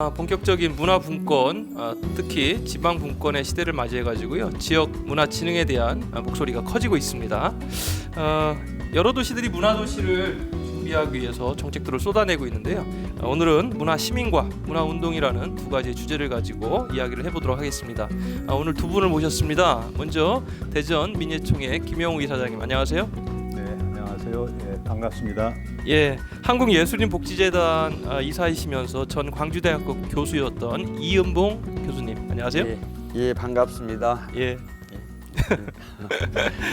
본격적인 문화 분권, 특히 지방 분권의 시대를 맞이해 가지고요. 지역 문화 진흥에 대한 목소리가 커지고 있습니다. 여러 도시들이 문화 도시를 준비하기 위해서 정책들을 쏟아내고 있는데요. 오늘은 문화 시민과 문화 운동이라는 두 가지의 주제를 가지고 이야기를 해보도록 하겠습니다. 오늘 두 분을 모셨습니다. 먼저 대전 민예총회 김영우 이사장님, 안녕하세요. 네, 안녕하세요. 예, 반갑습니다. 예, 한국예술인복지재단 이사이시면서 전 광주대학교 교수였던 이은봉 교수님, 안녕하세요. 예, 반갑습니다. 예,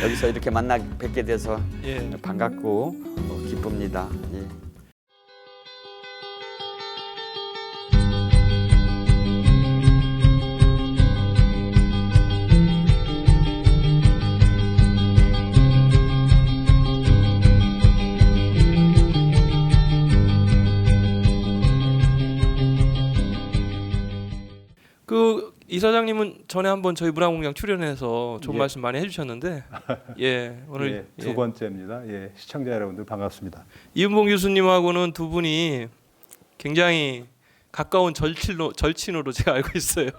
여기서 이렇게 만나 뵙게 돼서 예. 반갑고 기쁩니다. 예. 그 이사장님은 전에 한번 저희 문화공장 출연해서 좋은 예. 말씀 많이 해주셨는데, 예, 오늘 예, 두 번째입니다. 예, 시청자 여러분들 반갑습니다. 이은봉 교수님하고는 두 분이 굉장히 가까운 절친으로 제가 알고 있어요.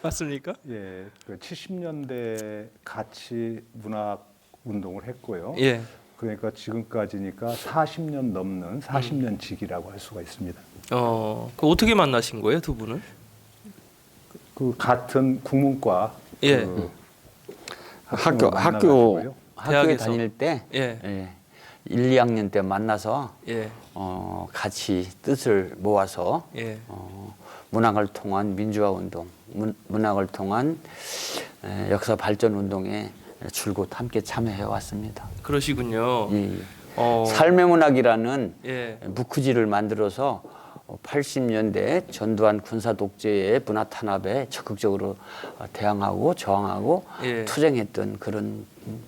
맞습니까? 예, 그 70년대 같이 문학 운동을 했고요. 예. 그러니까 지금까지니까 40년 넘는 40년 지기라고 할 수가 있습니다. 그 어떻게 만나신 거예요, 두 분은? 그 같은 국문과 예. 그 학교에 대학에서. 다닐 때 예, 1, 2학년 때 만나서 예, 같이 뜻을 모아서 예. 문학을 통한 민주화 운동, 문학을 통한 역사 발전 운동에 줄곧 함께 참여해 왔습니다. 그러시군요. 예. 어, 삶의 문학이라는 예, 무크지를 만들어서 80년대 전두환 군사 독재의 문화 탄압에 적극적으로 대항하고 저항하고 예. 투쟁했던 그런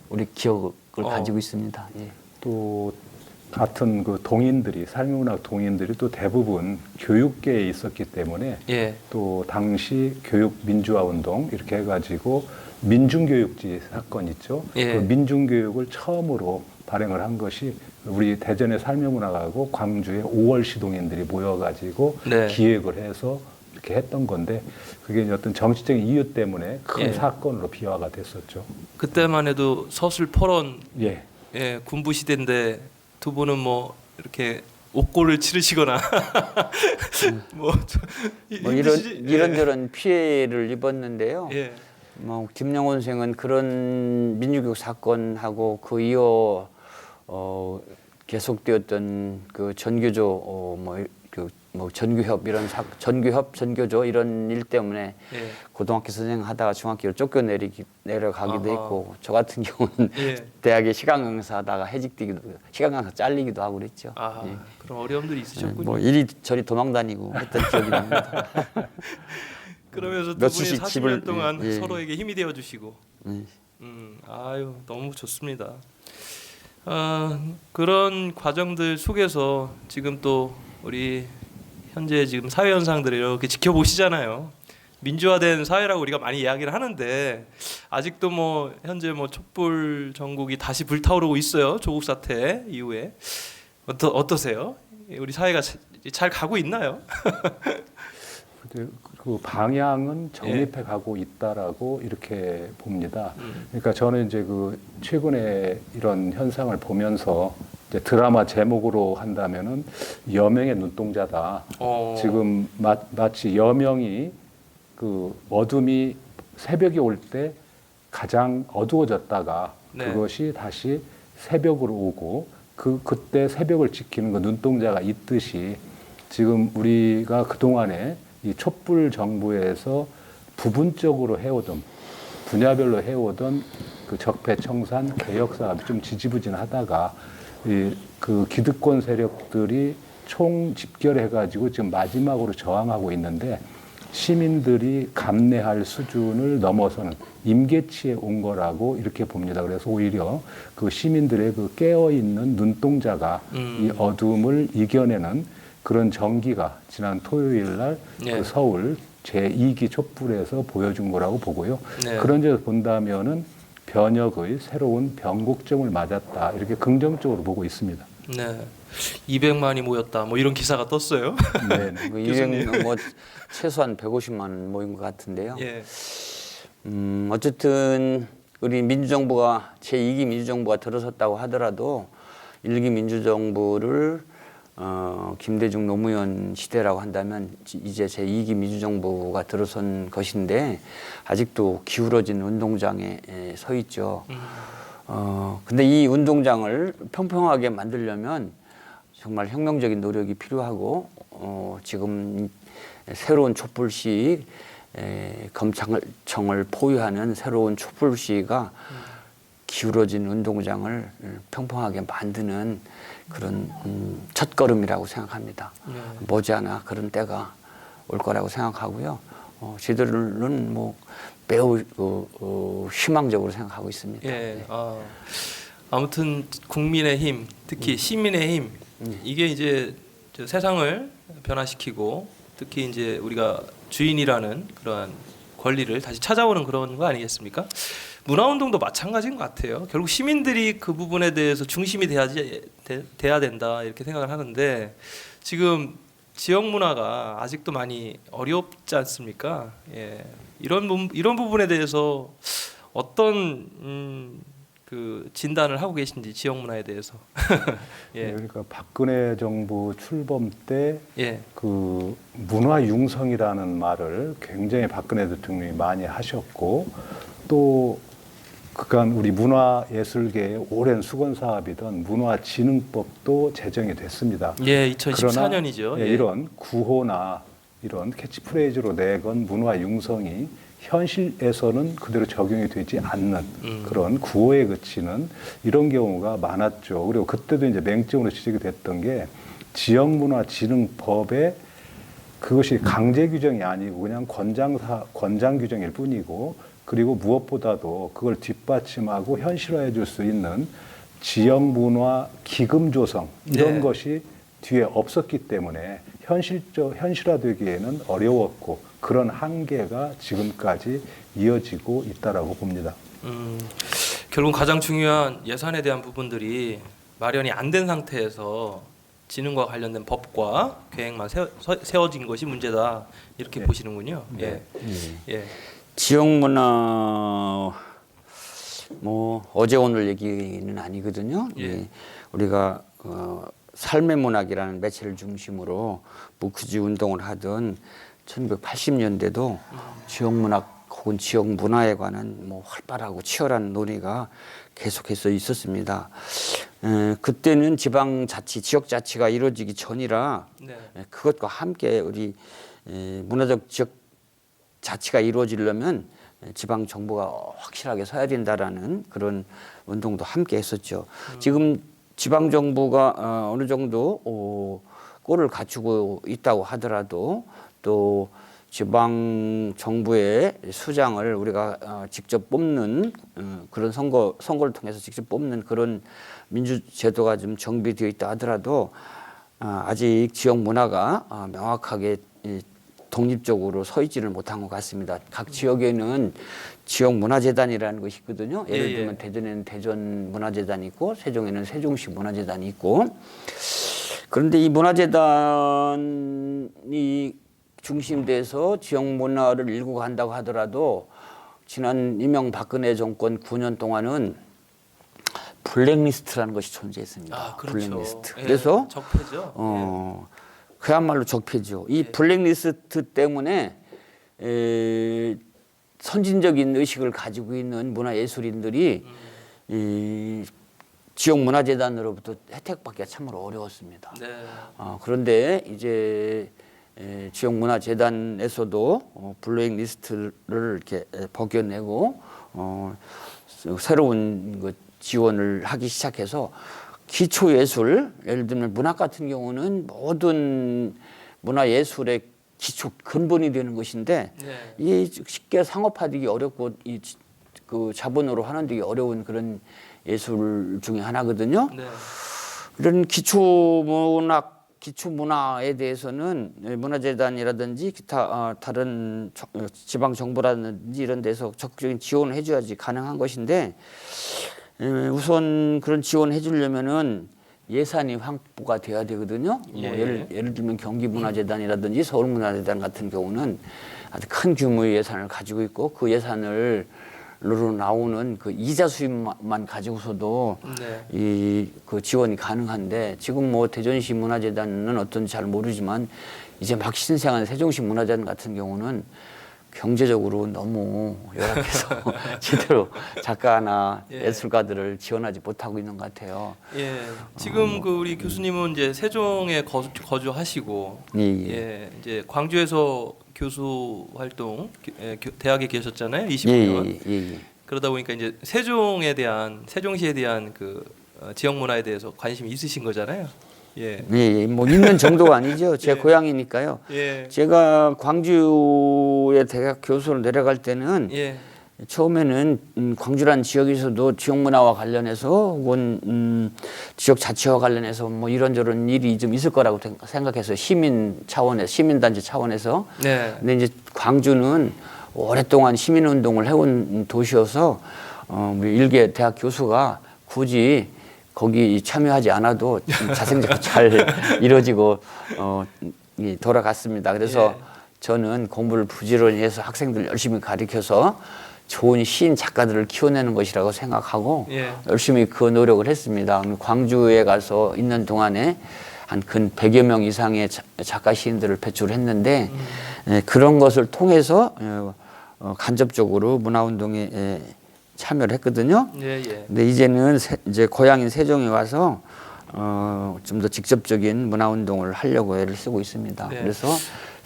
우리 기억을 가지고 있습니다. 예. 또 같은 그 동인들이 삶의문학 동인들이 또 대부분 교육계에 있었기 때문에 예. 또 당시 교육 민주화 운동 이렇게 해가지고 민중교육지 사건 있죠. 예. 그 민중교육을 처음으로 발행을 한 것이 우리 대전의 삶의문학하고 광주의 5월 시동인들이 모여가지고 네. 기획을 해서 이렇게 했던 건데 그게 이제 어떤 정치적인 이유 때문에 큰 예. 사건으로 비화가 됐었죠. 그때만 해도 서술 포론, 예. 예, 군부 시대인데 두 분은 뭐 이렇게 옥고를 치르시거나 뭐 이런저런 피해를 입었는데요. 예, 뭐 김영원 선생은 그런 민주교육 사건하고 그 이후 계속되었던 그 전교조 전교협 이런 전교조 이런 일 때문에 예. 고등학교 선생하다가 중학교를 내려가기도 아하. 했고 저 같은 경우는 예. 대학에 시간 강사하다가 시간 강사 잘리기도 하고 그랬죠. 아, 예. 그런 어려움들이 있으셨군요. 뭐 이리저리 도망다니고 했던 기억이 납니다. 그러면서 두 몇 분이 수씩 40년 동안 예. 서로에게 힘이 되어 주시고, 아유, 너무 좋습니다. 그런 과정들 속에서 지금 또 우리 현재 지금 사회 현상들을 이렇게 지켜보시잖아요. 민주화된 사회라고 우리가 많이 이야기를 하는데 아직도 뭐 현재 뭐 촛불 전국이 다시 불타오르고 있어요. 조국 사태 이후에 어떠세요? 우리 사회가 잘 가고 있나요? 근데 그 방향은 정립해 가고 있다라고 이렇게 봅니다. 그러니까 저는 이제 그 최근에 이런 현상을 보면서 이제 드라마 제목으로 한다면은 여명의 눈동자다. 지금 마치 여명이 그 어둠이 새벽이 올 때 가장 어두워졌다가 네. 그것이 다시 새벽으로 오고 그때 새벽을 지키는 그 눈동자가 있듯이 지금 우리가 그동안에 이 촛불 정부에서 부분적으로 해오던 분야별로 해오던 그 적폐청산 개혁 사업이 좀 지지부진하다가 그 기득권 세력들이 총 집결해가지고 지금 마지막으로 저항하고 있는데 시민들이 감내할 수준을 넘어서는 임계치에 온 거라고 이렇게 봅니다. 그래서 오히려 그 시민들의 그 깨어있는 눈동자가 이 어둠을 이겨내는 그런 전기가 지난 토요일 날 네. 그 서울 제2기 촛불에서 보여준 거라고 보고요. 네. 그런 점에서 본다면은 변혁의 새로운 변곡점을 맞았다 이렇게 긍정적으로 보고 있습니다. 네. 200만이 모였다. 뭐 이런 기사가 떴어요. 네. 뭐 교수님. 200, 뭐 최소한 150만 원 모인 것 같은데요. 예. 어쨌든 우리 민주정부가 제2기 민주정부가 들어섰다고 하더라도 1기 민주정부를 김대중 노무현 시대라고 한다면 이제 제2기 민주정부가 들어선 것인데 아직도 기울어진 운동장에 서 있죠. 근데 이 운동장을 평평하게 만들려면 정말 혁명적인 노력이 필요하고 지금 새로운 촛불시 검찰청을 포위하는 새로운 촛불시가 기울어진 운동장을 평평하게 만드는 그런 첫걸음이라고 생각합니다. 네. 머지않아 그런 때가 올 거라고 생각하고요. 저희들은 뭐 매우 희망적으로 생각하고 있습니다. 예. 아무튼 국민의힘, 특히 시민의힘 이게 이제 저 세상을 변화시키고 특히 이제 우리가 주인이라는 그러한 권리를 다시 찾아오는 그런 거 아니겠습니까? 문화운동도 마찬가지인 것 같아요. 결국 시민들이 그 부분에 대해서 중심이 돼야 된다 이렇게 생각을 하는데 지금 지역 문화가 아직도 많이 어렵지 않습니까? 예. 이런 부분에 대해서 어떤 그 진단을 하고 계신지 지역 문화에 대해서. 예. 그러니까 박근혜 정부 출범 때 예. 그 문화 융성이라는 말을 굉장히 박근혜 대통령이 많이 하셨고 또 그간 우리 문화예술계의 오랜 수건 사업이던 문화진흥법도 제정이 됐습니다. 예, 2014년이죠. 그러나 예. 이런 구호나 이런 캐치프레이즈로 내건 문화 융성이 현실에서는 그대로 적용이 되지 않는 그런 구호에 그치는 이런 경우가 많았죠. 그리고 그때도 이제 맹점으로 지적이 됐던 게 지역문화진흥법에 그것이 강제 규정이 아니고 그냥 권장 규정일 뿐이고 그리고 무엇보다도 그걸 뒷받침하고 현실화해 줄 수 있는 지역문화 기금 조성 이런 네. 것이 뒤에 없었기 때문에 현실화되기에는 어려웠고 그런 한계가 지금까지 이어지고 있다라고 봅니다. 결국 가장 중요한 예산에 대한 부분들이 마련이 안 된 상태에서 지능과 관련된 법과 계획만 세워진 것이 문제다 이렇게 네. 보시는군요. 네. 예. 예. 지역 문화 뭐 어제 오늘 얘기는 아니거든요. 예. 우리가 삶의 문학이라는 매체를 중심으로 무크지 운동을 하던 1980년대도 지역 문학 혹은 지역 문화에 관한 뭐 활발하고 치열한 논의가 계속해서 있었습니다. 그때는 지방자치, 지역자치가 이루어지기 전이라 네. 그것과 함께 우리 문화적 지역 자치가 이루어지려면 지방 정부가 확실하게 서야 된다라는 그런 운동도 함께 했었죠. 지금 지방 정부가 어느 정도 꼴을 갖추고 있다고 하더라도 또 지방 정부의 수장을 우리가 직접 뽑는 그런 선거를 통해서 직접 뽑는 그런 민주 제도가 좀 정비되어 있다 하더라도 아직 지역 문화가 명확하게 독립적으로 서 있지를 못한 것 같습니다. 각 지역에는 지역문화재단이라는 것이 있거든요. 예를 예, 들면 예. 대전에는 대전문화재단이 있고 세종에는 세종시 문화재단이 있고 그런데 이 문화재단이 중심돼서 지역문화를 일구 간다고 하더라도 지난 이명박근혜 정권 9년 동안은 블랙리스트라는 것이 존재했습니다. 아, 그렇죠. 블랙리스트. 예, 그래서 적폐죠. 그야말로 적폐죠. 이 블랙리스트 때문에 선진적인 의식을 가지고 있는 문화예술인들이 이 지역문화재단으로부터 혜택받기가 참으로 어려웠습니다. 네. 그런데 이제 지역문화재단에서도 블랙리스트를 이렇게 벗겨내고 새로운 지원을 하기 시작해서 기초예술, 예를 들면 문학 같은 경우는 모든 문화예술의 기초 근본이 되는 것인데 네. 이 쉽게 상업화되기 어렵고 그 자본으로 하는 되게 어려운 그런 예술 중에 하나거든요. 네. 이런 기초문화에 대해서는 문화재단이라든지 기타 다른 지방 정부라든지 이런 데서 적극적인 지원을 해줘야지 가능한 것인데 우선 그런 지원을 해주려면은 예산이 확보가 돼야 되거든요. 뭐 예. 예를 들면 경기문화재단이라든지 서울문화재단 같은 경우는 아주 큰 규모의 예산을 가지고 있고 그 예산을 로 나오는 그 이자 수입만 가지고서도 네. 그 지원이 가능한데 지금 뭐 대전시 문화재단은 어떤지 잘 모르지만 이제 막 신생한 세종시 문화재단 같은 경우는 경제적으로 너무 열악해서 제대로 작가나 예. 예술가들을 지원하지 못하고 있는 것 같아요. 예. 지금 그 우리 교수님은 이제 세종에 거주하시고 예. 이제 광주에서 교수 활동 대학에 계셨잖아요. 25년. 예. 그러다 보니까 이제 세종시에 대한 그 지역 문화에 대해서 관심이 있으신 거잖아요. 예. 예. 뭐 있는 정도가 아니죠. 제 예. 고향이니까요. 예. 제가 광주에 대학 교수로 내려갈 때는 예. 처음에는 광주라는 지역에서도 지역 문화와 관련해서 혹은 지역 자치와 관련해서 뭐 이런저런 일이 좀 있을 거라고 생각해서 시민단체 차원에서. 네. 근데 이제 광주는 오랫동안 시민운동을 해온 도시여서 우리 일개 대학 교수가 굳이 거기 참여하지 않아도 자생적으로 잘 이루어지고 돌아갔습니다. 그래서 예. 저는 공부를 부지런히 해서 학생들 열심히 가르쳐서 좋은 시인 작가들을 키워내는 것이라고 생각하고 예. 열심히 그 노력을 했습니다. 광주에 가서 있는 동안에 한 근 100여 명 이상의 작가 시인들을 배출했는데 그런 것을 통해서 간접적으로 문화운동에 참여를 했거든요. 예. 예. 근데 이제는 이제 고향인 세종에 와서 좀 더 직접적인 문화운동을 하려고 애를 쓰고 있습니다. 네. 그래서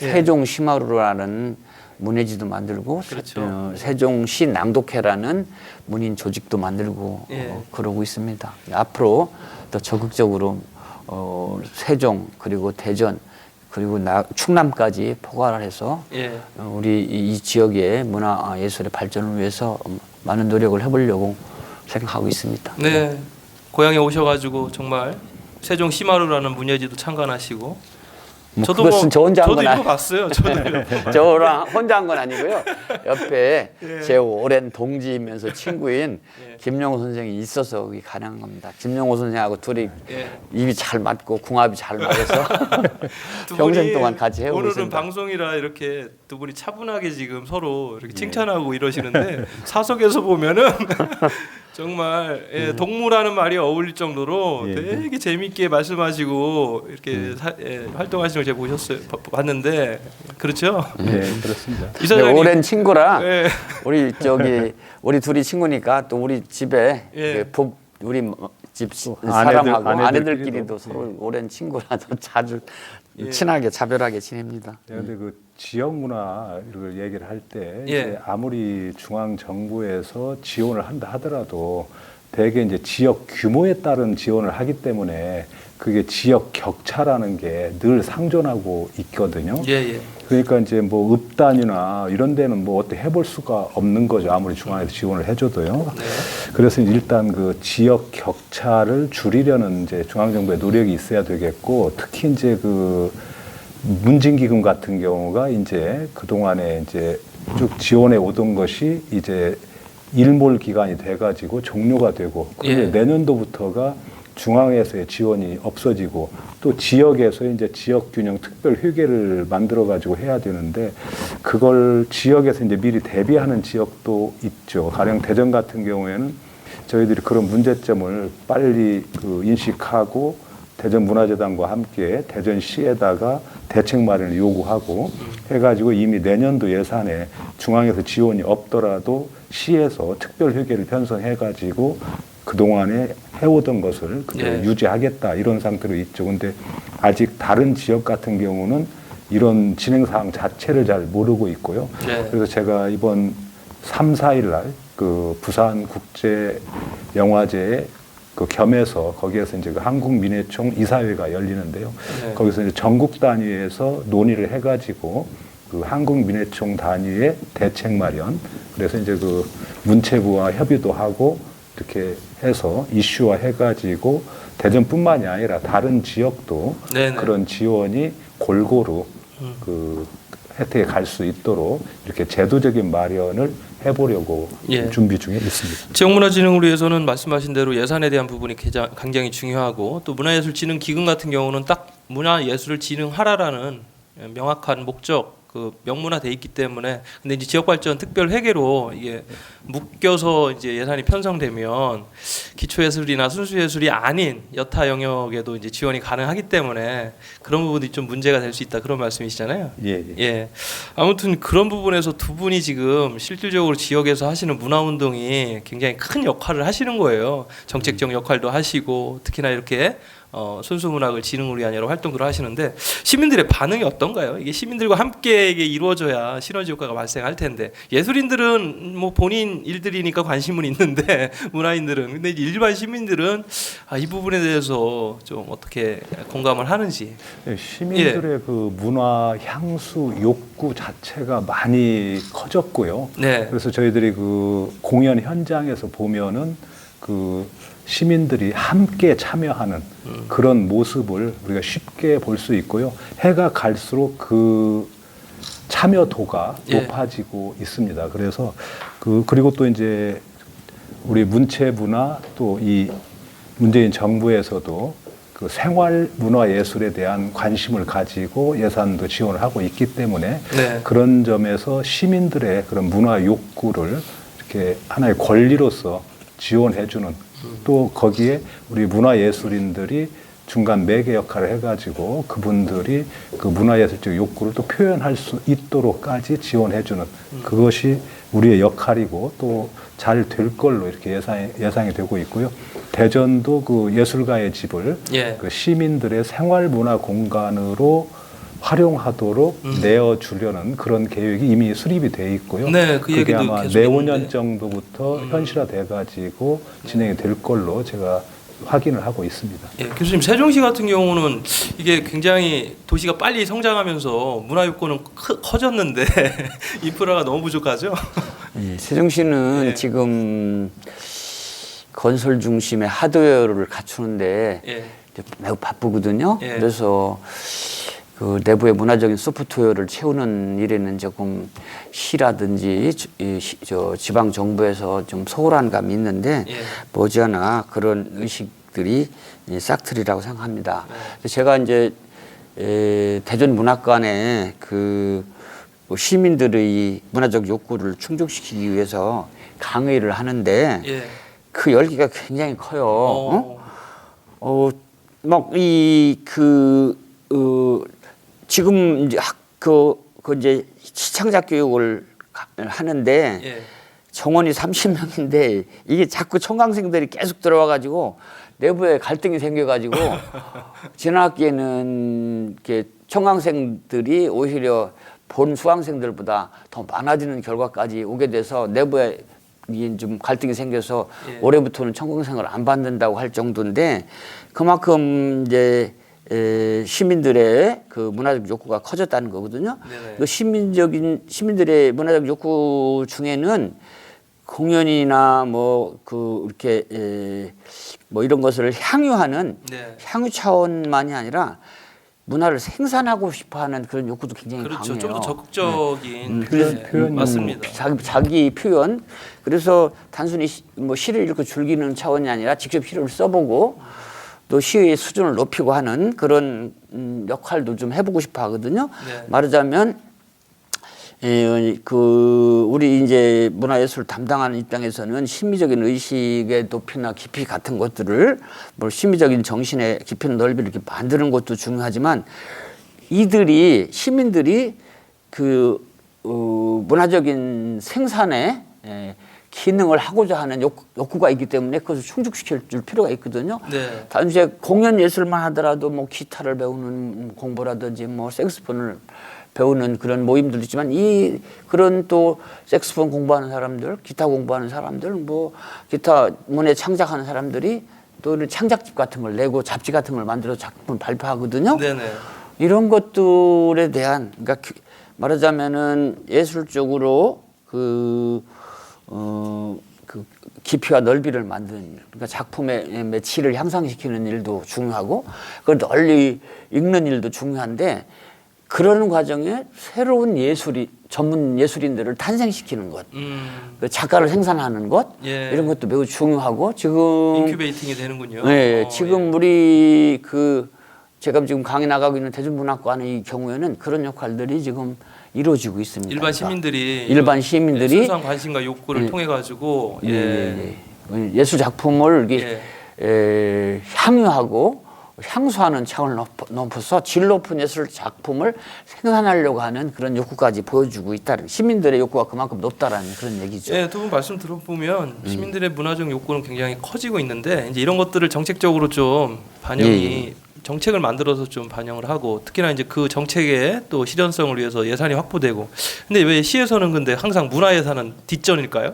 예. 세종 시마루라는 문예지도 만들고 그렇죠. 세종시 낭독회라는 문인 조직도 만들고 예. 그러고 있습니다. 앞으로 더 적극적으로 세종 그리고 대전 그리고 충남까지 포괄을 해서 예. 우리 이 지역의 문화 예술의 발전을 위해서 많은 노력을 해보려고 생각하고 있습니다. 네. 고향에 오셔가지고 정말 세종 시마루라는 문예지도 참관하시고 그것은 저 혼자 한 건 읽어봤어요. 저도 저랑 혼자 한 건 아니고요. 옆에 예. 제 오랜 동지이면서 친구인 예. 김영호 선생이 있어서 그게 가능한 겁니다. 김영호 선생하고 둘이 예. 입이 잘 맞고 궁합이 잘 맞아서 두 평생 분이 동안 같이 해오고 오늘은 있습니다. 방송이라 이렇게 두 분이 차분하게 지금 서로 이렇게 칭찬하고 이러시는데 사석에서 보면은 정말 동무라는 말이 어울릴 정도로 되게 재밌게 말씀하시고 이렇게 활동하시는 걸 제가 봤는데 그렇죠? 네, 그렇습니다. 이사장님 오랜 친구라 예. 우리 둘이 친구니까 또 우리 집에 예. 우리 집 아내들, 사람하고 아내들끼리도. 아내들끼리도 서로 오랜 친구라서 자주 친하게 자별하게 지냅니다. 그런데 그 지역 문화를 얘기를 할 때 예. 아무리 중앙 정부에서 지원을 한다 하더라도 대개 이제 지역 규모에 따른 지원을 하기 때문에 그게 지역 격차라는 게 늘 상존하고 있거든요. 예. 그러니까 이제 뭐 읍단이나 이런 데는 뭐 어떻게 해볼 수가 없는 거죠. 아무리 중앙에서 지원을 해줘도요. 네. 그래서 일단 그 지역 격차를 줄이려는 이제 중앙정부의 노력이 있어야 되겠고, 특히 이제 그 문진기금 같은 경우가 이제 그동안에 이제 쭉 지원해 오던 것이 이제 일몰 기간이 돼가지고 종료가 되고, 그런데 예. 내년도부터가 중앙에서의 지원이 없어지고 또 지역에서 이제 지역 균형 특별 회계를 만들어 가지고 해야 되는데 그걸 지역에서 이제 미리 대비하는 지역도 있죠. 가령 대전 같은 경우에는 저희들이 그런 문제점을 빨리 그 인식하고 대전문화재단과 함께 대전시에다가 대책 마련을 요구하고 해가지고 이미 내년도 예산에 중앙에서 지원이 없더라도 시에서 특별 회계를 편성해가지고 그동안에 해오던 것을 그대로 예. 유지하겠다 이런 상태로 있죠. 근데 아직 다른 지역 같은 경우는 이런 진행 사항 자체를 잘 모르고 있고요. 네. 그래서 제가 이번 3, 4일 날 그 부산 국제 영화제에 그 겸해서 거기에서 이제 그 한국민예총 이사회가 열리는데요. 네. 거기서 이제 전국 단위에서 논의를 해가지고 그 한국민예총 단위의 대책 마련, 그래서 이제 그 문체부와 협의도 하고 이렇게 해서 이슈화 해가지고 대전뿐만이 아니라 다른 지역도 네네. 그런 지원이 골고루 그 혜택에 갈 수 있도록 이렇게 제도적인 마련을 해보려고 예. 준비 중에 있습니다. 지역문화진흥을 위해서는 말씀하신 대로 예산에 대한 부분이 굉장히 중요하고 또 문화예술진흥기금 같은 경우는 딱 문화예술을 진흥하라라는 명확한 목적 그 명문화돼 있기 때문에 근데 이제 지역발전 특별회계로 이게 묶여서 이제 예산이 편성되면 기초예술이나 순수예술이 아닌 여타 영역에도 이제 지원이 가능하기 때문에 그런 부분이 좀 문제가 될 수 있다 그런 말씀이시잖아요. 예. 예. 아무튼 그런 부분에서 두 분이 지금 실질적으로 지역에서 하시는 문화운동이 굉장히 큰 역할을 하시는 거예요. 정책적 역할도 하시고 특히나 이렇게 순수문학을 진흥을 위한 여러 활동들을 하시는데 시민들의 반응이 어떤가요? 이게 시민들과 함께 이게 이루어져야 시너지 효과가 발생할 텐데 예술인들은 뭐 본인 일들이니까 관심은 있는데 문화인들은 근데 일반 시민들은 이 부분에 대해서 좀 어떻게 공감을 하는지. 시민들의 그 문화 향수 욕구 자체가 많이 커졌고요. 네. 그래서 저희들이 그 공연 현장에서 보면은 그 시민들이 함께 참여하는 그런 모습을 우리가 쉽게 볼 수 있고요. 해가 갈수록 그 참여도가 예. 높아지고 있습니다. 그래서 그리고 또 이제 우리 문체부나 또 이 문재인 정부에서도 그 생활 문화 예술에 대한 관심을 가지고 예산도 지원을 하고 있기 때문에 네. 그런 점에서 시민들의 그런 문화 욕구를 이렇게 하나의 권리로서 지원해주는 또 거기에 우리 문화예술인들이 중간 매개 역할을 해가지고 그분들이 그 문화예술적 욕구를 또 표현할 수 있도록까지 지원해주는 그것이 우리의 역할이고 또 잘 될 걸로 이렇게 예상이 되고 있고요. 대전도 그 예술가의 집을 예. 그 시민들의 생활문화 공간으로 활용하도록 내어주려는 그런 계획이 이미 수립이 돼 있고요. 네, 그 그게 얘기도 아마 계속 내후년 있는데. 정도부터 현실화돼 가지고 진행이 될 걸로 제가 확인을 하고 있습니다. 예, 교수님 세종시 같은 경우는 이게 굉장히 도시가 빨리 성장하면서 문화 욕구는 커졌는데 인프라가 너무 부족하죠. 예, 세종시는 예. 지금 건설 중심의 하드웨어를 갖추는데 예. 매우 바쁘거든요. 예. 그래서 그 내부의 문화적인 소프트웨어를 채우는 일에는 조금 시라든지 저 지방 정부에서 좀 소홀한 감이 있는데 예. 머지않아 그런 의식들이 싹트리라고 생각합니다. 제가 이제 대전 문학관에 그 시민들의 문화적 욕구를 충족시키기 위해서 강의를 하는데 예. 그 열기가 굉장히 커요. 막 지금 이제 이제 시창작 교육을 하는데 예. 정원이 30명인데 이게 자꾸 청강생들이 계속 들어와가지고 내부에 갈등이 생겨가지고 지난 학기에는 이렇게 청강생들이 오히려 본 수강생들보다 더 많아지는 결과까지 오게 돼서 내부에 좀 갈등이 생겨서 예. 올해부터는 청강생을 안 받는다고 할 정도인데 그만큼 이제 시민들의 그 문화적 욕구가 커졌다는 거거든요. 네네. 그 시민들의 문화적 욕구 중에는 공연이나 이렇게 뭐 이런 것을 향유하는 네. 향유 차원만이 아니라 문화를 생산하고 싶어하는 그런 욕구도 굉장히 그렇죠. 강해요. 좀 더 적극적인 표현 맞습니다. 자기 표현. 그래서 단순히 시를 읽고 즐기는 차원이 아니라 직접 시를 써보고 또 시의 수준을 높이고 하는 그런 역할도 좀 해보고 싶어 하거든요. 네. 말하자면 우리 이제 문화예술 담당하는 입장에서는 심미적인 의식의 높이나 깊이 같은 것들을 심미적인 정신의 깊이나 넓이를 이렇게 만드는 것도 중요하지만 시민들이 문화적인 생산에 기능을 하고자 하는 욕구가 있기 때문에 그것을 충족시킬 줄 필요가 있거든요. 네. 단지 공연 예술만 하더라도 기타를 배우는 공부라든지 색소폰을 배우는 그런 모임들도 있지만 그런 또 색소폰 공부하는 사람들, 기타 공부하는 사람들, 기타 문예 창작하는 사람들이 또 창작집 같은 걸 내고 잡지 같은 걸 만들어서 작품을 발표하거든요. 네네. 이런 것들에 대한 그러니까 말하자면은 예술적으로 그 깊이와 넓이를 만드는 일, 그러니까 작품의 매치를 향상시키는 일도 중요하고 그걸 널리 읽는 일도 중요한데 그러는 과정에 새로운 전문 예술인들을 탄생시키는 것, 그 작가를 생산하는 것 예. 이런 것도 매우 중요하고 지금 인큐베이팅이 되는군요. 네, 지금 우리 제가 지금 강의 나가고 있는 대중문학관의 경우에는 그런 역할들이 지금 이루어지고 있습니다. 일반 시민들이 순수한 관심과 욕구를 통해 가지고 예술 작품을 이렇게 향유하고 향수하는 차원을 넘어서 질 높은 예술 작품을 생산하려고 하는 그런 욕구까지 보여주고 있다는 시민들의 욕구가 그만큼 높다라는 그런 얘기죠. 네, 두 분 말씀 들어보면 시민들의 문화적 욕구는 굉장히 커지고 있는데 이제 이런 것들을 정책적으로 좀 반영이 정책을 만들어서 좀 반영을 하고 특히나 이제 그 정책의 또 실현성을 위해서 예산이 확보되고 근데 왜 시에서는 근데 항상 문화 예산은 뒷전일까요?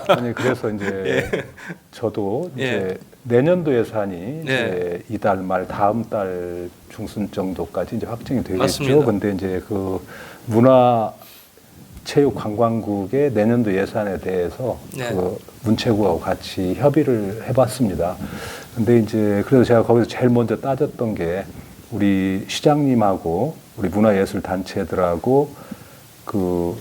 아니 그래서 이제 저도 이제 내년도 예산이 이제 이달 말 다음 달 중순 정도까지 이제 확정이 되겠죠. 맞습니다. 근데 이제 그 문화체육관광국의 내년도 예산에 대해서 그 문체부하고 같이 협의를 해봤습니다. 근데 이제 그래서 제가 거기서 제일 먼저 따졌던 게 우리 시장님하고 우리 문화예술단체들하고 그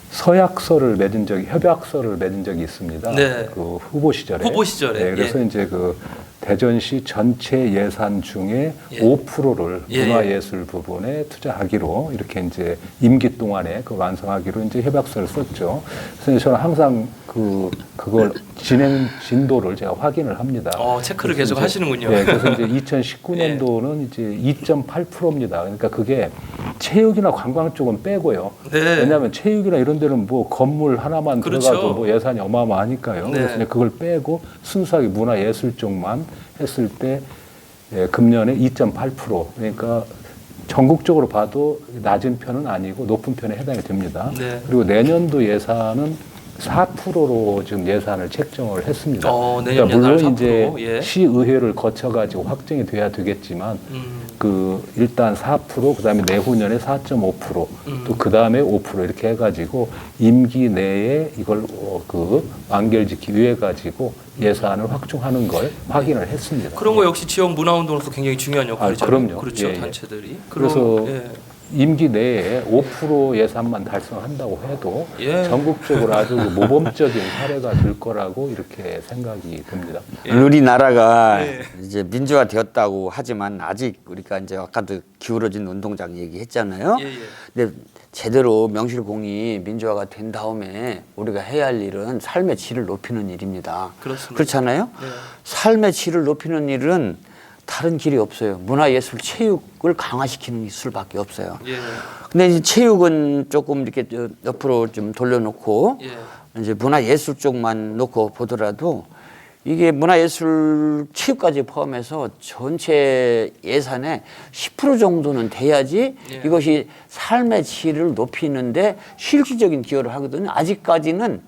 서약서를 맺은 적이 협약서를 맺은 적이 있습니다. 네. 그 후보 시절에. 네, 그래서 이제 그 대전시 전체 예산 중에 5%를 문화예술 부분에 투자하기로 이렇게 이제 임기 동안에 그 완성하기로 이제 협약서를 썼죠. 그래서 저는 항상 그걸 진행 진도를 제가 확인을 합니다. 체크를 계속 하시는군요. 네, 그래서 이제 2019년도는 이제 2.8%입니다. 그러니까 그게 체육이나 관광 쪽은 빼고요. 왜냐하면 체육이나 이런 데는 뭐 건물 하나만 들어가도 뭐 예산이 어마어마하니까요. 그래서 이제 그걸 빼고 순수하게 문화예술 쪽만 했을 때 금년에 2.8% 그러니까 전국적으로 봐도 낮은 편은 아니고 높은 편에 해당이 됩니다. 그리고 내년도 예산은 4%로 지금 예산을 책정을 했습니다. 그러니까 물론 이제 시의회를 거쳐가지고 확정이 돼야 되겠지만 일단 4% 그다음에 내후년에 4.5% 또 그다음에 5% 이렇게 해가지고 임기 내에 이걸 완결짓기 위해 가지고 예산을 확충하는 걸 확인을 했습니다. 그런 거 역시 지역 문화운동으로서 굉장히 중요한 역할이죠. 그럼요. 그렇죠. 단체들이. 그래서 임기 내에 5% 예산만 달성한다고 해도 전국적으로 아주 모범적인 사례가 될 거라고 이렇게 생각이 듭니다. 우리나라가 이제 민주화 되었다고 하지만 아직 우리가 이제 아까도 기울어진 운동장 얘기했잖아요. 근데 제대로 명실공히 민주화가 된 다음에 우리가 해야 할 일은 삶의 질을 높이는 일입니다. 그렇습니다. 그렇잖아요. 삶의 질을 높이는 일은 다른 길이 없어요. 문화예술, 체육을 강화시키는 수밖에 없어요. 근데 이제 체육은 조금 이렇게 옆으로 좀 돌려놓고 이제 문화예술 쪽만 놓고 보더라도 이게 문화예술, 체육까지 포함해서 전체 예산의 10% 정도는 돼야지 이것이 삶의 질을 높이는데 실질적인 기여를 하거든요. 아직까지는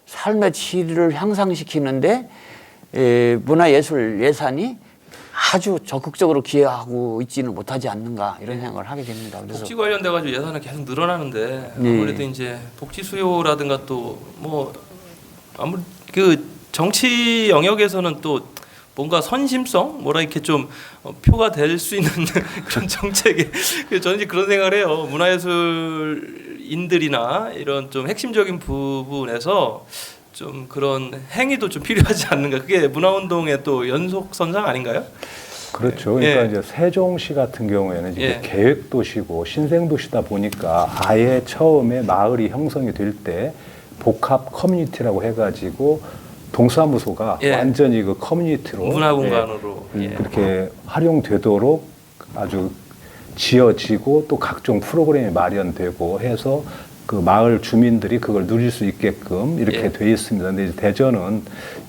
삶의 질을 향상시키는데 문화예술 예산이 아주 적극적으로 기여하고 있지는 못하지 않는가 이런 생각을 하게 됩니다. 그래서 복지 관련돼 가지고 예산은 계속 늘어나는데 아무래도 이제 복지 수요라든가 또 뭐 아무 정치 영역에서는 또 뭔가 선심성 뭐라 이렇게 좀 표가 될 수 있는 그런 정책에 저는 이제 그런 생각을 해요. 문화예술인들이나 이런 좀 핵심적인 부분에서 좀 그런 행위도 좀 필요하지 않는가. 그게 문화운동의 또 연속선상 아닌가요? 그렇죠. 그러니까 이제 세종시 같은 경우에는 이제 계획도시고 신생도시다 보니까 아예 처음에 마을이 형성이 될 때 복합 커뮤니티라고 해가지고 동사무소가 완전히 그 커뮤니티로 문화공간으로 그렇게 활용되도록 아주 지어지고 또 각종 프로그램이 마련되고 해서 그 마을 주민들이 그걸 누릴 수 있게끔 이렇게 돼 있습니다. 근데 이제 대전은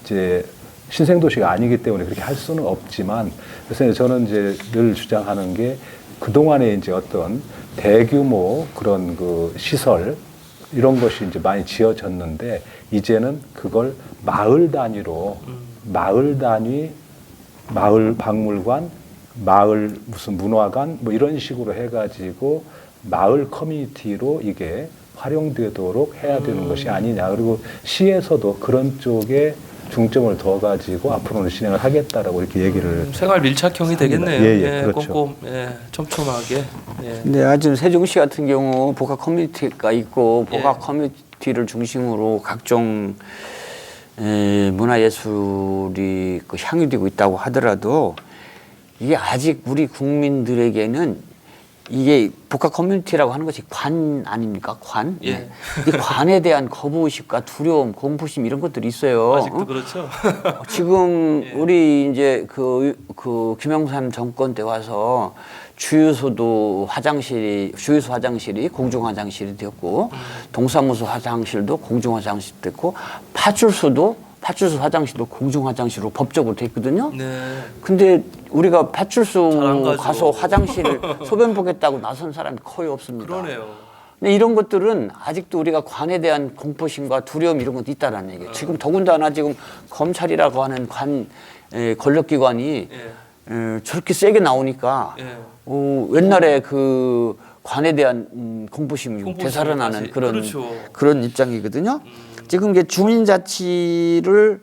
이제 신생도시가 아니기 때문에 그렇게 할 수는 없지만 그래서 저는 이제 늘 주장하는 게 그동안에 이제 어떤 대규모 그런 그 시설 이런 것이 이제 많이 지어졌는데 이제는 그걸 마을 단위로 마을 단위 마을 박물관 마을 무슨 문화관 뭐 이런 식으로 해가지고 마을 커뮤니티로 이게 활용되도록 해야 되는 것이 아니냐. 그리고 시에서도 그런 쪽에 중점을 둬가지고 앞으로는 진행을 하겠다라고 이렇게 얘기를 생활 밀착형이 되겠네요. 예, 그렇죠. 꼼꼼, 촘촘하게. 예. 근데 아주 세종시 같은 경우 복합 커뮤니티가 있고 복합 예. 커뮤니티를 중심으로 각종 문화예술이 그 향유되고 있다고 하더라도 이게 아직 우리 국민들에게는 이게 복합 커뮤니티라고 하는 것이 관 아닙니까? 관. 예. 네. 이 관에 대한 거부의식과 두려움, 공포심 이런 것들이 있어요. 아직도 그렇죠. 지금 예. 우리 이제 그 김영삼 정권 때 와서 주유소 화장실이 공중 화장실이 되었고 동사무소 화장실도 공중 화장실이 됐고 파출소 화장실도 공중 화장실로 법적으로 됐거든요. 네. 근데 우리가 잘안 파출소 가죠. 가서 화장실 소변 보겠다고 나선 사람이 거의 없습니다. 그러네요. 근데 이런 것들은 아직도 우리가 관에 대한 공포심과 두려움 이런 것도 있다는 얘기예요. 지금 더군다나 지금 검찰이라고 하는 권력기관이 예. 저렇게 세게 나오니까 예. 옛날에 그 관에 대한 공포심이 공포심이 되살아나는 다시, 그런 그렇죠. 그런 입장이거든요. 지금 이게 주민자치를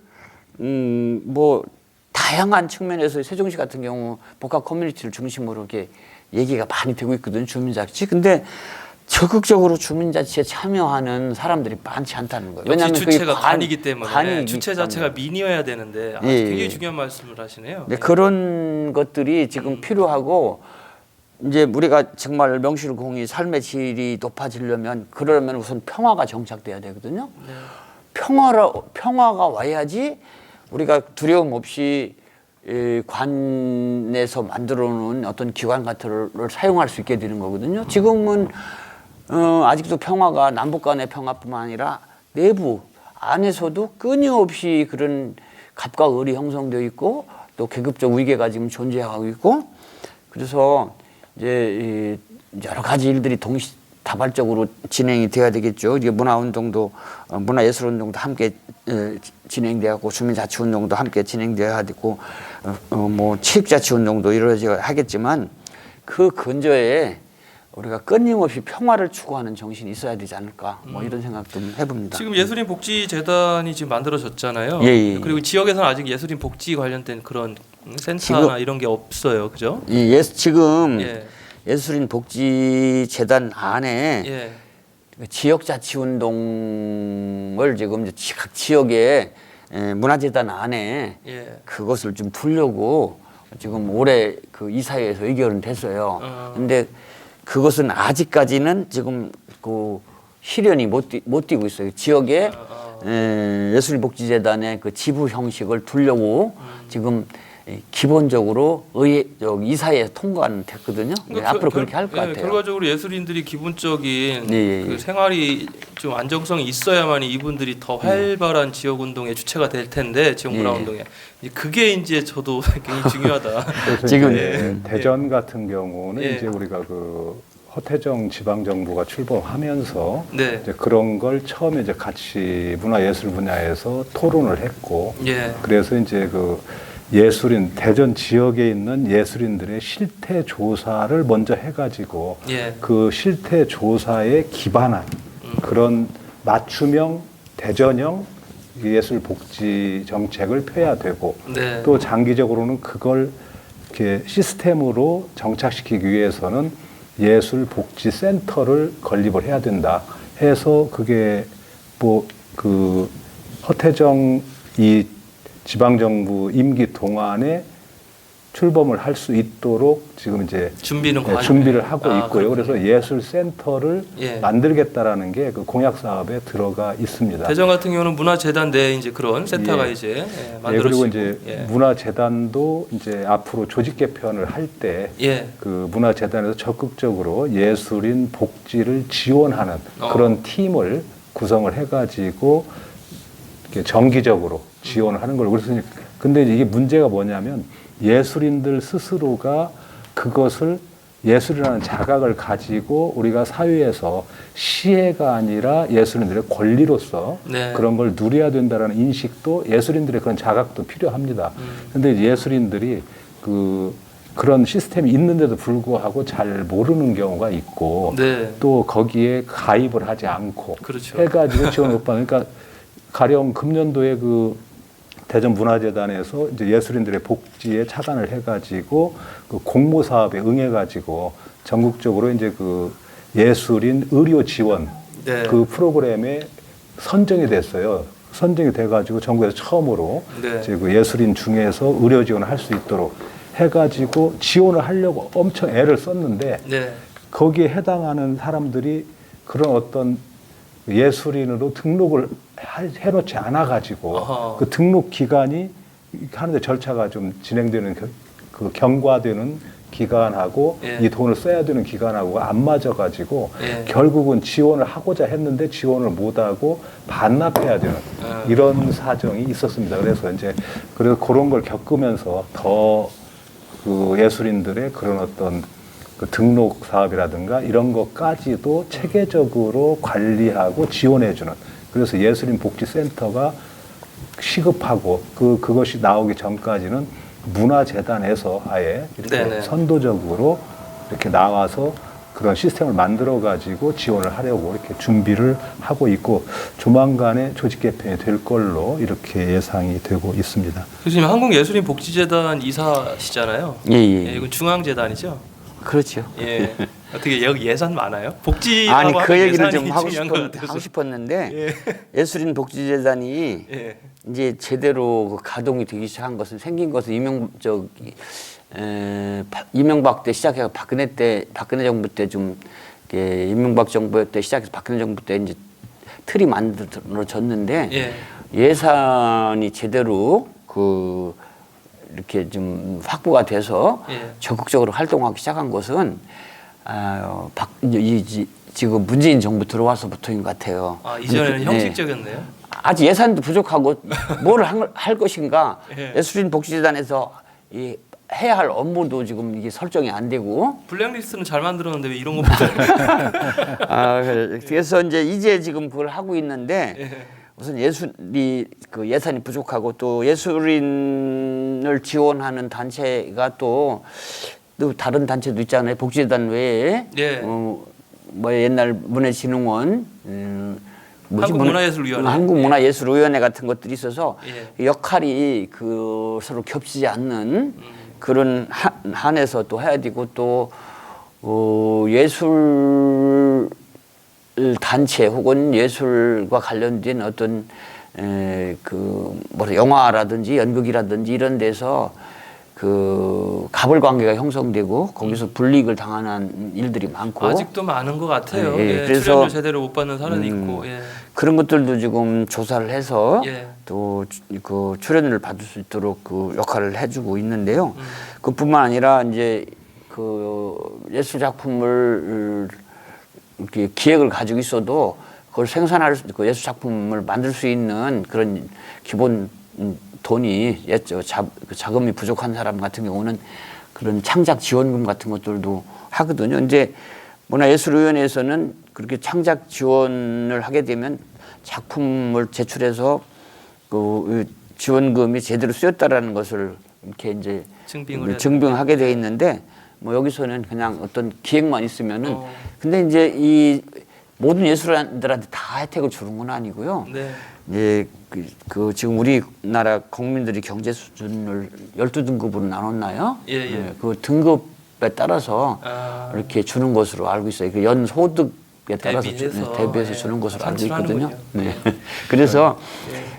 뭐 다양한 측면에서 세종시 같은 경우 복합 커뮤니티를 중심으로 이렇게 얘기가 많이 되고 있거든요. 주민자치. 근데 적극적으로 주민자치에 참여하는 사람들이 많지 않다는 거예요. 왜냐하면 그게 주체가 관이기 때문에 관이기 주체 자체가 민이어야 되는데 예, 굉장히 예. 중요한 말씀을 하시네요. 네, 그런 것들이 지금 필요하고 이제 우리가 정말 명실공히 삶의 질이 높아지려면 그러려면 우선 평화가 정착돼야 되거든요. 네. 평화가 와야지 우리가 두려움 없이 관에서 만들어 놓은 어떤 기관 같은 걸 사용할 수 있게 되는 거거든요. 지금은 아직도 평화가 남북 간의 평화뿐만 아니라 내부 안에서도 끊임없이 그런 갑과 을이 형성되어 있고 또 계급적 위계가 지금 존재하고 있고 그래서 이제 여러 가지 일들이 동시다발적으로 진행이 돼야 되겠죠. 이게 문화운동도 문화예술운동도 함께 진행되고 주민자치운동도 함께 진행돼야 되고 뭐 체육자치운동도 이루어져야 하겠지만 그 근저에 우리가 끊임없이 평화를 추구하는 정신이 있어야 되지 않을까 뭐 이런 생각 좀 해봅니다. 지금 예술인 복지재단이 지금 만들어졌잖아요. 예. 그리고 지역에서는 아직 예술인 복지 관련된 그런 센터나 지금- 이런 게 없어요, 그죠? 지금 예. 예술인 복지재단 안에 예. 지역자치운동을 지금 각 지역의 문화재단 안에 예. 그것을 좀 두려고 지금 올해 그 이사회에서 의결은 됐어요. 근데 그것은 아직까지는 지금 그 실현이 못 뛰고 있어요. 지역에 예술복지재단의 그 지부 형식을 두려고 지금 기본적으로 이사회에 통과는 됐거든요. 그러니까 앞으로 그렇게 할 것 같아요. 결과적으로 예술인들이 기본적인 예. 그 생활이 좀 안정성이 있어야만이 이분들이 더 활발한 지역 운동의 주체가 될 텐데 지역 문화 운동에 그게 이제 저도 굉장히 중요하다. 그래서 지금- 이제 대전 같은 경우는 예. 이제 우리가 그 허태정 지방정부가 출범하면서 네. 이제 그런 걸 처음에 이제 같이 문화예술 분야에서 토론을 했고 예. 그래서 이제 그 예술인 대전 지역에 있는 예술인들의 실태 조사를 먼저 해가지고 예. 그 실태 조사에 기반한 그런 맞춤형 대전형 예술 복지 정책을 펴야 되고 네. 또 장기적으로는 그걸 이렇게 시스템으로 정착시키기 위해서는 예술 복지 센터를 건립을 해야 된다 해서 그게 뭐 그 허태정 이 지방정부 임기 동안에 출범을 할 수 있도록 지금 이제 준비는 준비를 하고 있고요. 그렇군요. 그래서 예술 센터를 예. 만들겠다라는 게 그 공약 사업에 들어가 있습니다. 대전 같은 경우는 문화재단 내에 이제 그런 센터가 예. 이제 예, 만들어지고 그리고 이제 예. 문화재단도 이제 앞으로 조직 개편을 할 때 예. 그 문화재단에서 적극적으로 예술인 복지를 지원하는 그런 팀을 구성을 해가지고 이렇게 정기적으로 지원을 하는 걸 그래서 근데 이게 문제가 뭐냐면 예술인들 스스로가 그것을 예술이라는 자각을 가지고 우리가 사회에서 시혜가 아니라 예술인들의 권리로서 네. 그런 걸 누려야 된다라는 인식도 예술인들의 그런 자각도 필요합니다. 근데 예술인들이 그런 시스템이 있는데도 불구하고 잘 모르는 경우가 있고 네. 또 거기에 가입을 하지 않고 그렇죠. 해가지고 지원 못 받으니까 가령 금년도에 그 대전문화재단에서 이제 예술인들의 복지에 착안을 해가지고 그 공모 사업에 응해가지고 전국적으로 이제 그 예술인 의료 지원 네. 그 프로그램에 선정이 됐어요. 선정이 돼가지고 전국에서 처음으로 네. 이제 그 예술인 중에서 의료 지원을 할 수 있도록 해가지고 지원을 하려고 엄청 애를 썼는데 네. 거기에 해당하는 사람들이 그런 어떤 예술인으로 등록을 해놓지 않아가지고 어허. 그 등록 기간이 하는데 절차가 좀 진행되는 그 경과되는 기간하고 예. 이 돈을 써야 되는 기간하고 안 맞아가지고 예. 결국은 지원을 하고자 했는데 지원을 못하고 반납해야 되는 이런 사정이 있었습니다. 그래서 이제 그래서 그런 걸 겪으면서 더 그 예술인들의 그런 어떤 그 등록 사업이라든가 이런 것까지도 체계적으로 관리하고 지원해주는 그래서 예술인 복지센터가 시급하고 그것이 나오기 전까지는 문화재단에서 아예 이렇게 네네. 선도적으로 이렇게 나와서 그런 시스템을 만들어 가지고 지원을 하려고 이렇게 준비를 하고 있고 조만간에 조직 개편이 될 걸로 이렇게 예상이 되고 있습니다. 교수님 한국예술인복지재단 이사시잖아요. 예, 예. 예, 이건 중앙재단이죠. 그렇죠. 예. 어떻게 여기 예산 많아요? 복지라고 아니 그 하면 얘기를 예산이 좀 중요한 것 같아서. 하고 싶었는데 예. 예술인 복지재단이 예. 이제 제대로 그 가동이 되기 시작한 것은 생긴 것은 이명박 때 시작해서 박근혜 정부 때 좀 이명박 정부 때 시작해서 박근혜 정부 때 이제 틀이 만들어졌는데 예. 예산이 제대로 이렇게 좀 확보가 돼서 예. 적극적으로 활동하기 시작한 것은 지금 문재인 정부 들어와서부터인 것 같아요. 아 이전에는 네. 형식적이었네요. 아직 예산도 부족하고 뭘 할 것인가 예. 예술인 복지재단에서 해야 할 업무도 지금 이게 설정이 안 되고 블랙리스트는 잘 만들었는데 왜 이런 거 못하는 그래서 이제 지금 그걸 하고 있는데 예. 우선 예술이 그 예산이 부족하고 또 예술인을 지원하는 단체가 또 다른 단체도 있잖아요. 복지재단 외에 예. 뭐 옛날 문화진흥원 한국문화예술위원회. 한국문화예술위원회 같은 것들이 있어서 예. 역할이 서로 겹치지 않는 그런 한에서 또 해야 되고 또 예술 단체 혹은 예술과 관련된 어떤 영화라든지 연극이라든지 이런 데서 갑을 관계가 형성되고 거기서 불이익을 당하는 일들이 많고 아직도 많은 것 같아요. 예, 예, 그래서 출연료 제대로 못 받는 사람이 있고 예. 그런 것들도 지금 조사를 해서 예. 또 그 출연료를 받을 수 있도록 그 역할을 해주고 있는데요. 그뿐만 아니라 이제 예술 작품을 이렇게 기획을 가지고 있어도 그걸 생산할 그 예술 작품을 만들 수 있는 그런 기본 돈이 자금이 부족한 사람 같은 경우는 그런 창작 지원금 같은 것들도 하거든요. 이제 문화예술위원회에서는 그렇게 창작 지원을 하게 되면 작품을 제출해서 그 지원금이 제대로 쓰였다라는 것을 이렇게 이제 증빙하게 돼 있는데 여기서는 그냥 어떤 기획만 있으면은 근데 이제 이 모든 예술인들한테 다 혜택을 주는 건 아니고요. 네. 예, 지금 우리나라 국민들이 경제 수준을 12등급으로 나눴나요? 예, 예. 예, 그 등급에 따라서 이렇게 주는 것으로 알고 있어요. 그 연 소득에 따라서 대비해서 주는 것으로 알고 있거든요. 네. 그래서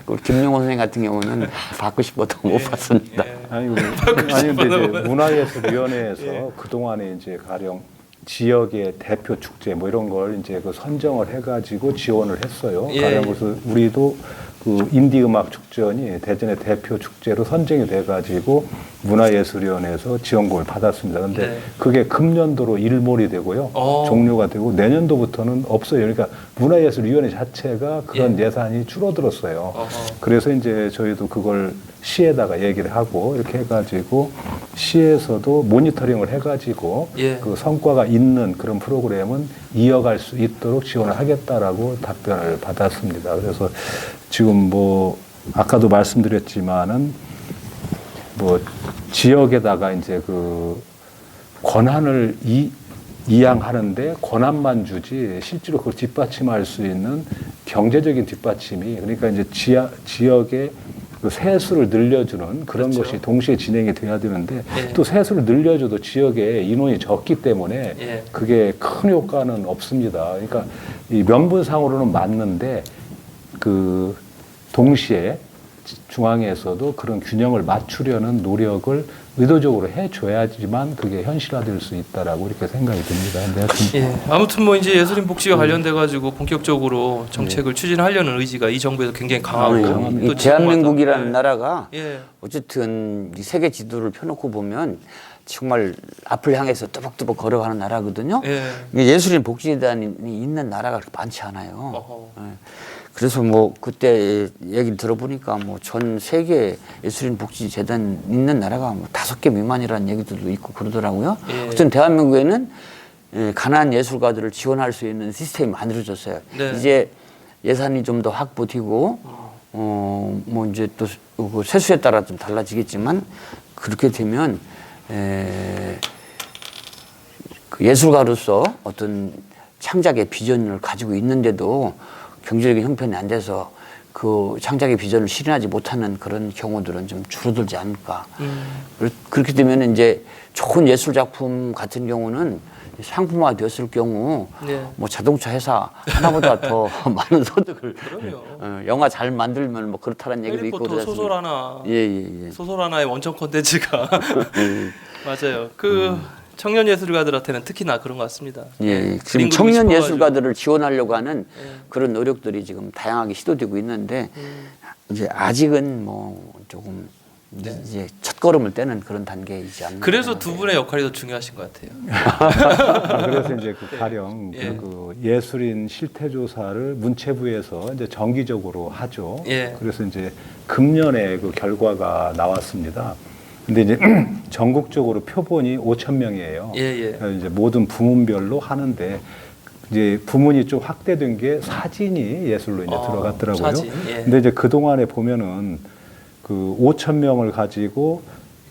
우리 김용호 선생님 같은 경우는 받고 싶어도 못 받습니다. 아니 근데 이제 문화예술위원회에서 그 동안에 이제 가령 지역의 대표 축제 뭐 이런 걸 이제 선정을 해가지고 지원을 했어요. 예. 가령 그래서 우리도 그 인디 음악 축전이 대전의 대표 축제로 선정이 돼가지고 문화예술위원회에서 지원금을 받았습니다. 그런데 네. 그게 금년도로 일몰이 되고요, 종료가 되고 내년도부터는 없어요. 그러니까 문화예술위원회 자체가 그런 예산이 줄어들었어요. 그래서 이제 저희도 그걸 시에다가 얘기를 하고 이렇게 해가지고 시에서도 모니터링을 해가지고 그 성과가 있는 그런 프로그램은 이어갈 수 있도록 지원을 하겠다라고 답변을 받았습니다. 그래서 지금 아까도 말씀드렸지만은 지역에다가 이제 그 권한을 이양하는데 권한만 주지 실제로 그걸 뒷받침할 수 있는 경제적인 뒷받침이 그러니까 이제 지역의 그 세수를 늘려주는 그런 그렇죠. 것이 동시에 진행이 돼야 되는데 예. 또 세수를 늘려줘도 지역에 인원이 적기 때문에 예. 그게 큰 효과는 없습니다. 그러니까 이 명분상으로는 맞는데 그 동시에 중앙에서도 그런 균형을 맞추려는 노력을 의도적으로 해줘야지만 그게 현실화될 수 있다라고 이렇게 생각이 듭니다. 근데 하여튼 예. 아무튼 뭐 이제 예술인 복지와 관련돼 가지고 본격적으로 정책을 추진하려는 의지가 이 정부에서 굉장히 강하고 강합니다. 이 또 대한민국이라는 지역마다- 나라가 예. 어쨌든 이 세계 지도를 펴놓고 보면 정말 앞을 향해서 뚜벅뚜벅 걸어가는 나라거든요. 예. 이게 예술인 복지재단이 있는 나라가 그렇게 많지 않아요. 어허. 예. 그래서 뭐 그때 얘기를 들어보니까 뭐 전 세계 예술인 복지재단 있는 나라가 뭐 5개 미만이라는 얘기들도 있고 그러더라고요. 예. 어쨌든 대한민국에는 가난한 예술가들을 지원할 수 있는 시스템이 만들어졌어요. 네. 이제 예산이 좀 더 확보되고 뭐 이제 또 그 세수에 따라 좀 달라지겠지만 그렇게 되면 그 예술가로서 어떤 창작의 비전을 가지고 있는데도 경제적인 형편이 안 돼서 그 창작의 비전을 실현하지 못하는 그런 경우들은 좀 줄어들지 않을까. 그렇게 되면 이제 좋은 예술 작품 같은 경우는 상품화 되었을 경우 네. 뭐 자동차 회사 하나보다 더 많은 소득을 그럼요. 영화 잘 만들면 뭐 그렇다는 얘기도 있고 해리포터 그렇습니다. 소설 하나 예. 소설 하나의 원천 콘텐츠가 맞아요. 그 청년 예술가들한테는 특히나 그런 것 같습니다. 예, 그림 지금 그리고 청년 싶어가지고. 예술가들을 지원하려고 하는 그런 노력들이 지금 다양하게 시도되고 있는데 이제 아직은 뭐 조금 이제 첫 걸음을 떼는 그런 단계이지 않나. 그래서 두 분의 역할이 더 중요하신 것 같아요. 그래서 이제 그 가령 예. 그 예술인 실태 조사를 문체부에서 이제 정기적으로 하죠. 예. 그래서 이제 금년에 그 결과가 나왔습니다. 근데 이제 전국적으로 표본이 5,000명이에요. 예. 이제 모든 부문별로 하는데 이제 부문이 좀 확대된 게 사진이 예술로 이제 들어갔더라고요. 사진, 예. 근데 이제 그 동안에 보면은 그 5,000명을 가지고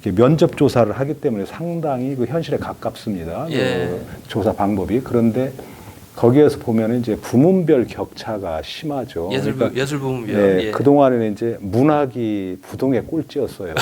이렇게 면접 조사를 하기 때문에 상당히 그 현실에 가깝습니다. 예. 그 조사 방법이. 그런데 거기에서 보면 이제 부문별 격차가 심하죠. 예술 부문별. 예, 예. 그 동안에는 이제 문학이 부동의 꼴찌였어요.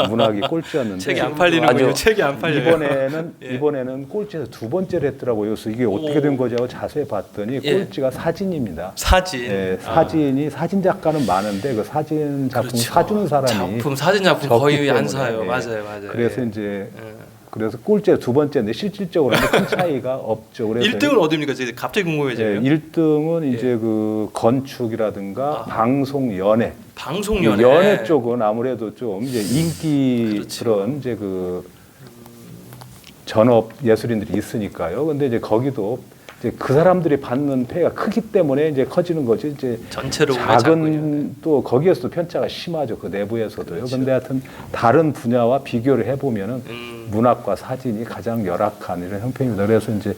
문학이 꼴찌였는데 책이 안 팔리는군요. 책이 안 팔려요. 이번에는 꼴찌에서 두 번째를 했더라고요. 그래서 이게 어떻게 된 거지 하고 자세히 봤더니 예. 꼴찌가 사진입니다. 사진. 예, 사진이 사진 작가는 많은데 그 사진 작품 그렇죠. 사주는 사람이 사진 작품 적기 거의 안 때문에, 사요. 예. 맞아요. 그래서 예. 이제 예. 그래서 꼴찌 두 번째인데 실질적으로 큰 차이가 없죠. 그래서 1등은 어디입니까? 이제 갑자기 궁금해져요. 1등은 예. 이제 그 건축이라든가 아. 방송 연예. 방송 연예. 연예 쪽은 아무래도 좀 이제 인기 그렇죠. 그런 이제 그 전업 예술인들이 있으니까요. 근데 이제 거기도 이제 그 사람들이 받는 폐가 크기 때문에 이제 커지는 거지. 이제 전체로 보면 작군요. 작은 또 거기에서도 편차가 심하죠. 그 내부에서도요. 그렇죠. 근데 하여튼 다른 분야와 비교를 해보면은 음. 문학과 사진이 가장 열악한 이런 형편입니다. 그래서 이제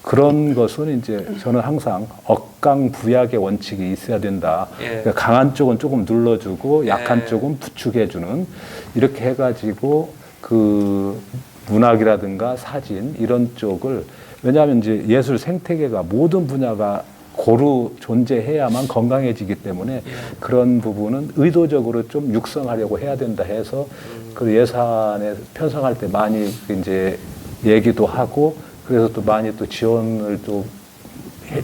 그런 것은 이제 저는 항상 억강부약의 원칙이 있어야 된다. 예. 그러니까 강한 쪽은 조금 눌러주고 약한 예. 쪽은 부축해주는 이렇게 해가지고 그 문학이라든가 사진 이런 쪽을 왜냐하면 이제 예술 생태계가 모든 분야가 고루 존재해야만 건강해지기 때문에 그런 부분은 의도적으로 좀 육성하려고 해야 된다 해서 그 예산에 편성할 때 많이 이제 얘기도 하고 그래서 또 많이 또 지원을 또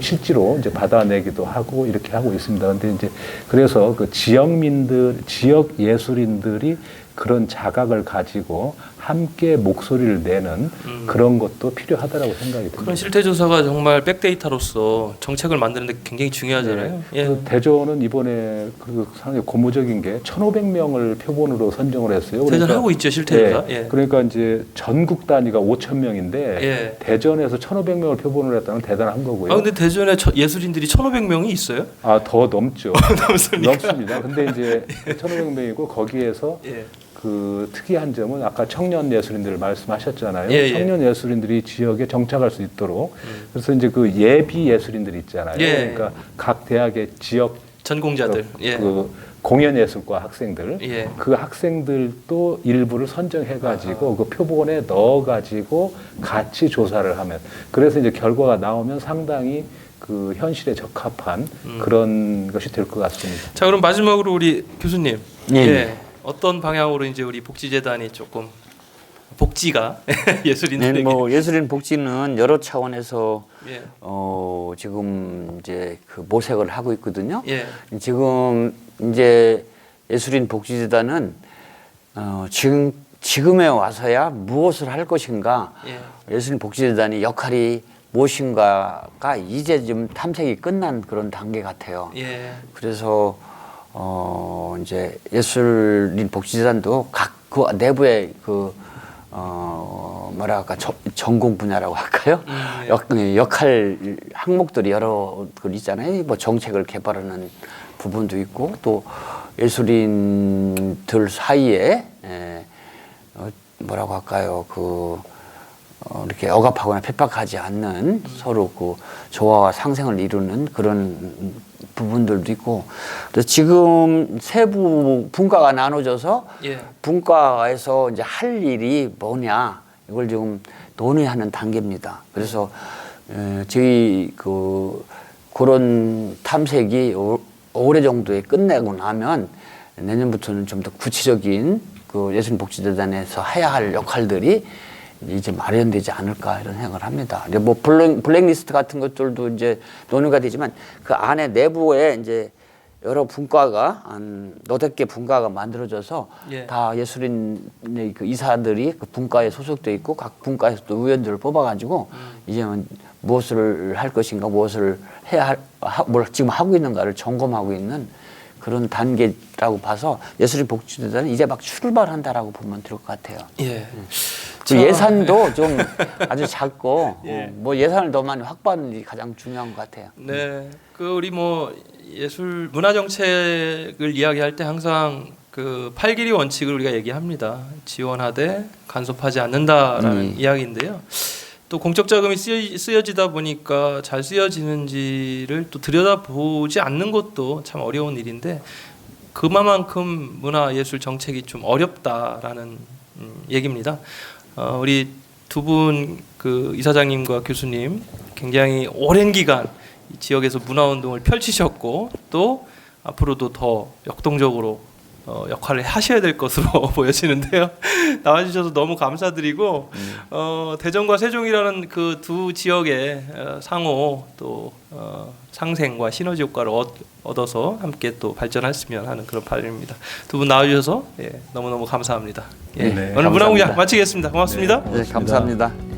실제로 이제 받아내기도 하고 이렇게 하고 있습니다. 근데 이제 그래서 그 지역 예술인들이 그런 자각을 가지고 함께 목소리를 내는 그런 것도 필요하다라고 생각이 듭니다. 그런 실태 조사가 정말 백데이터로서 정책을 만드는데 굉장히 중요하잖아요. 예. 그 대전은 이번에 그 상당히 고무적인 게 1,500명을 표본으로 선정을 했어요. 대전 하고 있죠 실태 조사. 예. 그러니까 이제 전국 단위가 5,000명인데 예. 대전에서 1,500명을 표본을 했다는 건 대단한 거고요. 아 근데 대전에 예술인들이 1,500명이 있어요? 더 넘죠. 넘습니까? 넘습니다. 근데 이제 1,500명이고 거기에서 예. 그 특이한 점은 아까 청년 예술인들 말씀하셨잖아요. 예, 예. 청년 예술인들이 지역에 정착할 수 있도록 그래서 이제 그 예비 예술인들 있잖아요. 예. 그러니까 각 대학의 지역 전공자들. 예. 그 공연예술과 학생들 예. 그 학생들도 일부를 선정해가지고 그 표본에 넣어가지고 같이 조사를 하면 그래서 이제 결과가 나오면 상당히 그 현실에 적합한 그런 것이 될 것 같습니다. 자, 그럼 마지막으로 우리 교수님, 예. 예, 어떤 방향으로 이제 우리 복지재단이 조금 복지가 예술인들에게 뭐 예술인 복지는 여러 차원에서 예. 지금 이제 그 모색을 하고 있거든요. 예. 지금 이제 예술인 복지재단은 지금에 와서야 무엇을 할 것인가, 예. 예술인 복지재단이 역할이 무엇인가가 이제 좀 탐색이 끝난 그런 단계 같아요. 예. 그래서 이제 예술인 복지재단도 각 그 내부의 그 뭐랄까 전공 분야라고 할까요? 예. 역할 항목들이 여러 그 있잖아요. 뭐 정책을 개발하는 부분도 있고 또 예술인들 사이에 뭐라고 할까요? 이렇게 억압하거나 핍박하지 않는 서로 그 조화와 상생을 이루는 그런 부분들도 있고, 그래서 지금 세부 분과가 나눠져서 예. 분과에서 이제 할 일이 뭐냐 이걸 지금 논의하는 단계입니다. 그래서 저희 그런 탐색이 올해 정도에 끝내고 나면 내년부터는 좀 더 구체적인 그 예술복지재단에서 해야 할 역할들이 이제 마련되지 않을까 이런 생각을 합니다. 뭐 블랙리스트 같은 것들도 이제 논의가 되지만 그 안에 내부에 이제 여러 분과가 한 8개 분과가 만들어져서 예. 다 예술인의 그 이사들이 그 분과에 소속돼 있고 각 분과에서 또 의원들을 뽑아가지고 이제는 무엇을 할 것인가 무엇을 해야 뭘 지금 하고 있는가를 점검하고 있는 그런 단계라고 봐서 예술인 복지재단은 이제 막 출발한다라고 보면 될 것 같아요. 예. 그 예산도 좀 아주 작고 예. 뭐 예산을 더 많이 확보하는 게 가장 중요한 것 같아요. 네. 그 우리 뭐 예술 문화 정책을 이야기할 때 항상 그 8길이 원칙을 우리가 얘기합니다. 지원하되 간섭하지 않는다라는 이야기인데요. 또 공적 자금이 쓰여지다 보니까 잘 쓰여지는지를 또 들여다보지 않는 것도 참 어려운 일인데 그만큼 문화 예술 정책이 좀 어렵다라는 얘기입니다. 우리 두 분 그 이사장님과 교수님 굉장히 오랜 기간 이 지역에서 문화 운동을 펼치셨고 또 앞으로도 더 역동적으로 역할을 하셔야 될 것으로 보여지는데요. 나와주셔서 너무 감사드리고 대전과 세종이라는 그 두 지역의 상호 또 상생과 시너지 효과를 얻어서 함께 또 발전했으면 하는 그런 바람입니다. 두 분 나와주셔서 너무너무 감사합니다. 예. 네, 오늘 문화공약 감사합니다. 마치겠습니다. 고맙습니다. 네, 감사합니다.